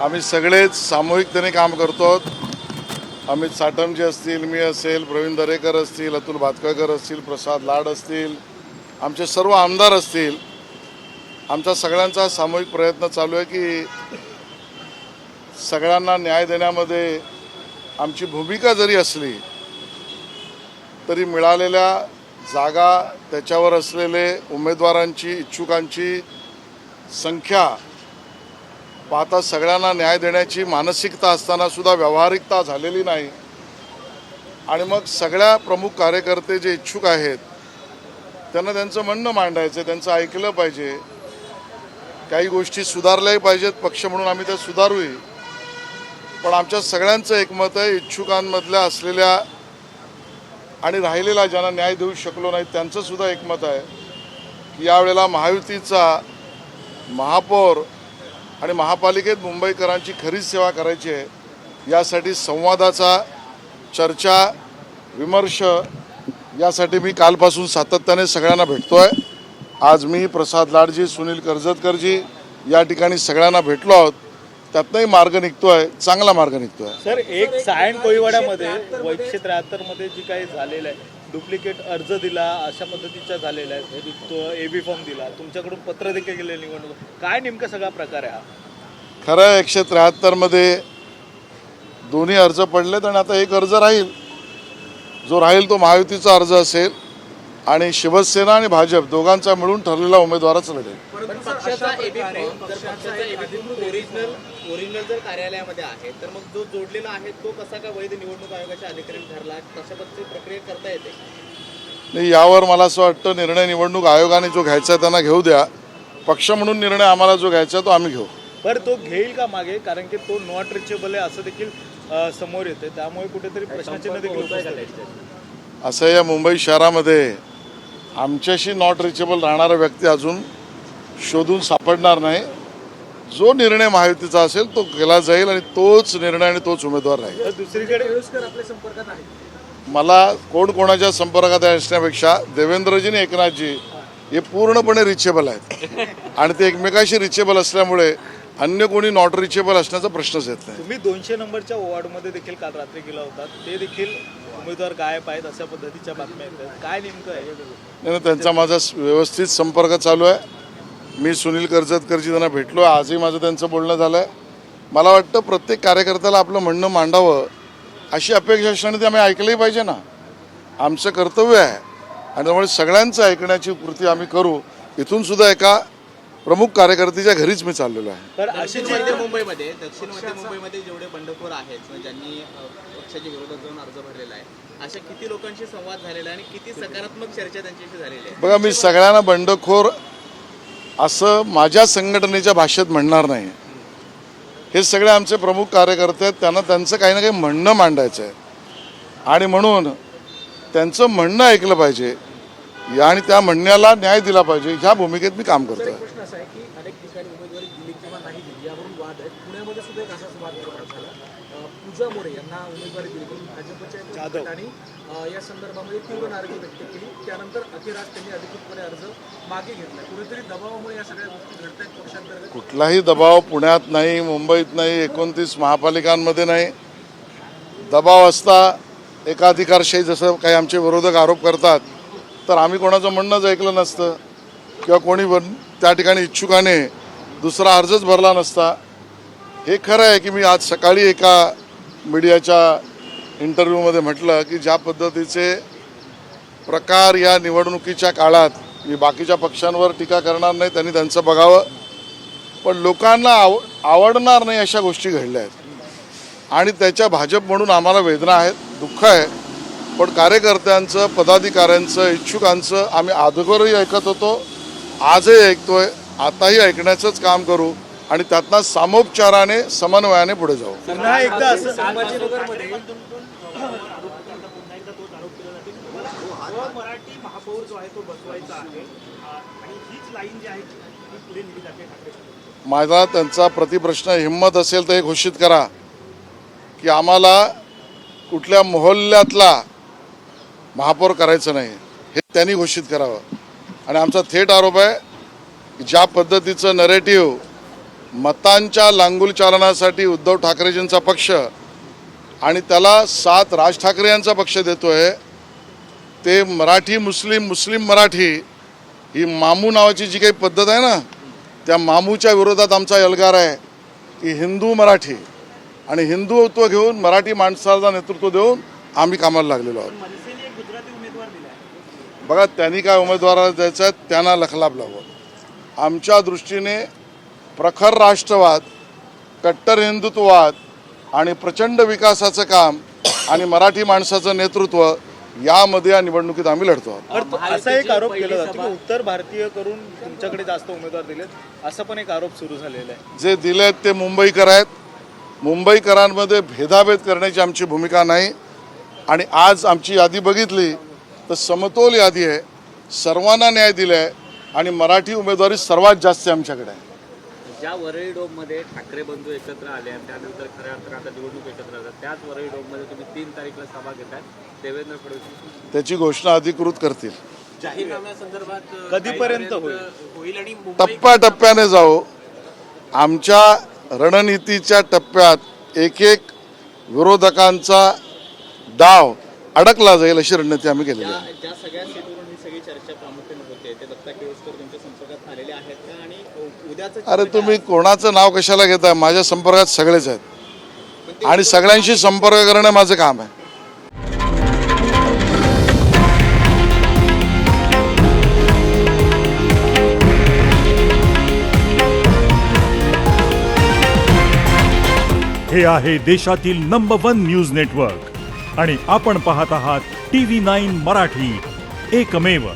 आम्ही सगळेच सामूहिकतेने काम करतो. अमित साटमजी असतील, मी असेल, प्रवीण दरेकर असतील, अतुल भातखळकर असतील, प्रसाद लाड असतील, आमचे सर्व आमदार असतील. आमचा सगळ्यांचा सामूहिक प्रयत्न चालू आहे की सगळ्यांना न्याय देण्यामध्ये आमची भूमिका जरी असली तरी मिळालेल्या जागा, त्याच्यावर असलेले उमेदवारांची, इच्छुकांची संख्या पाहता सगळ्यांना न्याय देण्याची मानसिकता असताना सुद्धा व्यावहारिकता झालेली नाही. आणि मग सगळ्या प्रमुख कार्यकर्ते जे इच्छुक आहेत त्यांना त्यांचं म्हणणं मांडायचं, त्यांचं ऐकलं पाहिजे. काही गोष्टी सुधारल्याही पाहिजेत, पक्ष म्हणून आम्ही त्या सुधारूही. पण आमच्या सगळ्यांचं एकमत आहे, इच्छुकांमधल्या असलेल्या आणि राहिलेला ज्यांना न्याय देऊ शकलो नाही त्यांचं सुद्धा एकमत आहे की यावेळेला महायुतीचा महापौर आणि महापालिकेत मुंबईकरांची खरी सेवा करायची आहे. यासाठी संवादाचा, चर्चा, विमर्श यासाठी मी कालपासून सातत्याने सगळ्यांना भेटतोय. आज मी, प्रसाद लाडजी, सुनील कर्जतकरजी या ठिकाणी सगळ्यांना भेटलो आहोत. त्यातनंही मार्ग निघतोय, चांगला मार्ग निघतोय. सर, एक सायन कोळीवाड्यामध्ये 173 मध्ये जी काही झालेलं आहे, डुप्लिकेट अर्ज दिला अशा पद्धतीचा झालेला आहे, तो एबी फॉर्म दिला, तुमच्याकडून पत्र देखील गेले निवडणूक, काय नेमका सगळा प्रकार आहे हा? खरं 173 मध्ये दोन्ही अर्ज पडलेत आणि आता एक अर्ज राहील. जो राहील तो महायुतीचा अर्ज असेल आणि शिवसेना आणि भाजप दोघांचा मिळून ठरलेला उमेदवारच लढेल. ओरिजिनल जर कार्यालयामध्ये आहे तर मग जो जोडलेला आहे तो कसा काय वैध निवडणूक आयोगाच्या अधिकारी ठरला, तशा पद्धतीची प्रक्रिया करता येते? नाही, यावर मला असं वाटतं निर्णय निवडणूक आयोगाने जो घ्यायचा आहे त्यांना घेऊ द्या. पक्ष म्हणून निर्णय आम्हाला जो घ्यायचा आहे तो आम्ही घेऊ. बरं, तो घेईल का मागे? कारण की तो नॉट रिचेबल आहे असं देखील समोर येते, त्यामुळे कुठेतरी प्रश्नचिन्ह देखील उपस्थित. असं या मुंबई शहरामध्ये आमच्याशी नॉट रिचेबल राहणारा व्यक्ती अजून शोधून सापडणार नाही. जो निर्णय महायुतीचा असेल तो केला जाईल आणि तोच निर्णय आणि तोच उमेदवार राहील. दुसरीकडे आपल्या संपर्कात आहे? मला कोण कोणाच्या संपर्कात असण्यापेक्षा देवेंद्रजी आणि एकनाथजी हे पूर्णपणे रिचेबल आहेत आणि ते एकमेकाशी रिचेबल असल्यामुळे अन्य कोणी नॉट रिचेबल असण्याचा प्रश्नच येत नाही. तुम्ही 200 नंबरच्या वॉर्डमध्ये देखील काल रात्री गेला होता, ते देखील उमेदवार गायब आहेत अशा पद्धतीच्या बातम्या येतात, काय नेमकं आहे? नाही, त्यांचा माझा व्यवस्थित संपर्क चालू आहे. मी सुनील कर्जतकरजी त्यांना भेटलो, आजही माझं त्यांचं बोलणं झालं आहे. मला वाटतं प्रत्येक कार्यकर्त्याला आपलं म्हणणं मांडावं अशी अपेक्षा असल्याने ते आम्ही ऐकलंही पाहिजे ना. आमचं कर्तव्य आहे आणि त्यामुळे सगळ्यांचं ऐकण्याची कृती आम्ही करू. इथून सुद्धा एका प्रमुख कार्यकर्त्याच्या घरीच मी चाललेलो आहे. तर दक्षिण मध्य मुंबईमध्ये जेवढे बंडखोर आहेत, ज्यांनी पक्षाच्या विरोधात जाऊन अर्ज भरलेला आहे, अशा किती लोकांशी संवाद झालेला आहे आणि किती सकारात्मक चर्चा त्यांच्याशी झालेली आहे? बघा, मी सगळ्यांना बंडखोर असं माझ्या संघटनेच्या भाषेत म्हणणार नाही. हे सगळे आमचे प्रमुख कार्यकर्ते आहेत, त्यांना त्यांचं काही ना काही म्हणणं मांडायचं आहे आणि म्हणून त्यांचं म्हणणं ऐकलं पाहिजे आणि त्या म्हणण्याला न्याय दिला पाहिजे, ह्या भूमिकेत मी काम करतोय. प्रश्न असा आहे की अनेक ठिकाणी उमेदवारी दिली किंवा नाही दिली यावरून वाद आहेत. पुण्यामध्ये सुद्धा एक असाच वाद निर्माण झाला. पूजा मोरे यांना उमेदवारी दिली पण भाजपच्या गटाने या संदर्भामध्ये तीव्र नाराजी व्यक्त केली. त्यानंतर अखेर आज त्यांनी अधिकृतपणे अर्ज मागे घेतला. कुठेतरी दबावामुळे या सगळ्या गोष्टी घडत आहेत पक्षांतर्गत? कुठलाही दबाव पुण्यात नाही, मुंबईत नाही, 29 महापालिकांमध्ये नाही. दबाव असता एकाधिकारशाही जसं काही आमचे विरोधक आरोप करतात तर आम्ही कोणाचं म्हणणंच ऐकलं नसतं किंवा कोणी त्या ठिकाणी इच्छुकाने दुसरा अर्जच भरला नसता. हे खरं आहे की मी आज सकाळी एका मीडियाच्या इंटरव्ह्यूमध्ये म्हटलं की ज्या पद्धतीचे प्रकार या निवडणुकीच्या काळात, मी बाकीच्या पक्षांवर टीका करणार नाही, त्यांनी त्यांचं बघावं, पण लोकांना आवडणार नाही अशा गोष्टी घडल्या आहेत आणि त्याच्या भाजप म्हणून आम्हाला वेदना आहेत, दुःख आहे. पण कार्यकर्त्यांचं, पदाधिकाऱ्यांचं, इच्छुकांचं आम्ही अगोदरही ऐकत होतो, आजही ऐकतोय, आताही ऐकण्याचंच काम करू आणि त्यातनं सामोपचाराने, समन्वयाने पुढे जाऊ. पुन्हा एकदा असं संभाजीनगरमध्ये मराठी महापौर जो आहे तो बसवायचा आहे आणि हीच लाईन जी आहे ती पुढे नेली जाते ठाकरे. माझा त्यांचा प्रतिप्रश्न, हिंमत असेल तर हे घोषित करा की आम्हाला कुठल्या मोहल्ल्यातला महापौर करायचं नाही, हे त्यांनी घोषित करावं. आणि आमचा थेट आरोप आहे की ज्या पद्धतीचं नरेटिव्ह मतांच्या लांगुल चालनासाठी उद्धव ठाकरेजींचा पक्ष आणि त्याला साथ राज ठाकरे यांचा पक्ष देतोय, ते मराठी मुस्लिम, मुस्लिम मराठी ही मामू नावाची जी काही पद्धत आहे ना, त्या मामूच्या विरोधात आमचा एल्गार आहे की हिंदू मराठी आणि हिंदुत्व घेऊन मराठी माणसाला नेतृत्व देऊन आम्ही कामाला लागलेलो आहोत. मनसेने एक गुजराती उमेदवार दिला. बघा, त्यांनी काय उमेदवाराला द्यायचं आहे त्यांना लखलाभ लावं. आमच्या दृष्टीने प्रखर राष्ट्रवाद, कट्टर हिंदुत्ववाद आणि प्रचंड विकासाचं काम आणि मराठी माणसाचं नेतृत्व यामध्ये या निवडणुकीत आम्ही लढतो आहोत. असा एक आरोप केला जातो की उत्तर भारतीय करून तुमच्याकडे जास्त उमेदवार दिलेत, असा पण एक आरोप सुरू झालेला आहे. जे दिलेत ते मुंबईकर आहेत. मुंबईकरांमध्ये भेदाभेद करण्याची आमची भूमिका नाही आणि आज आमची यादी बघितली तर समतोल यादी आहे. सर्वांना न्याय दिला आहे आणि मराठी उमेदवारी सर्वात जास्त आमच्याकडे आहे. ज्या वरळी डोममध्ये ठाकरे बंधू एकत्र आले आणि त्यानंतर खऱ्या अर्थानं आता निवडणूक एकत्र आल्या, त्याच वरळी डोममध्ये तुम्ही 3 तारीखला सभा घेताय. देवेंद्र फडणवीस त्याची घोषणा अधिकृत करतील. जाहीरनाम्यासंदर्भात कधीपर्यंत होईल आणि टप्प्याटप्प्याने जाऊ. आमच्या रणनीतीच्या टप्प्यात एक एक विरोधकांचा डाव अडकला जाईल अशी रणनीती आम्ही केलेली आहे. ज्या सगळ्या सीटवरून ही सगळी चर्चा प्रामुख्याने होते, ते दत्ता केळुसकर तुमच्या संपर्कात आलेले आहेत का? आणि उद्याचं अरे तुम्ही कोणाचं नाव कशाला घेताय? माझ्या संपर्कात सगळेच आहेत आणि सगळ्यांशी संपर्क करणं माझं काम आहे. हे आहे देशातील नंबर 1 न्यूज नेटवर्क आणि आपण पाहत आहात TV9 मराठी, एकमेव.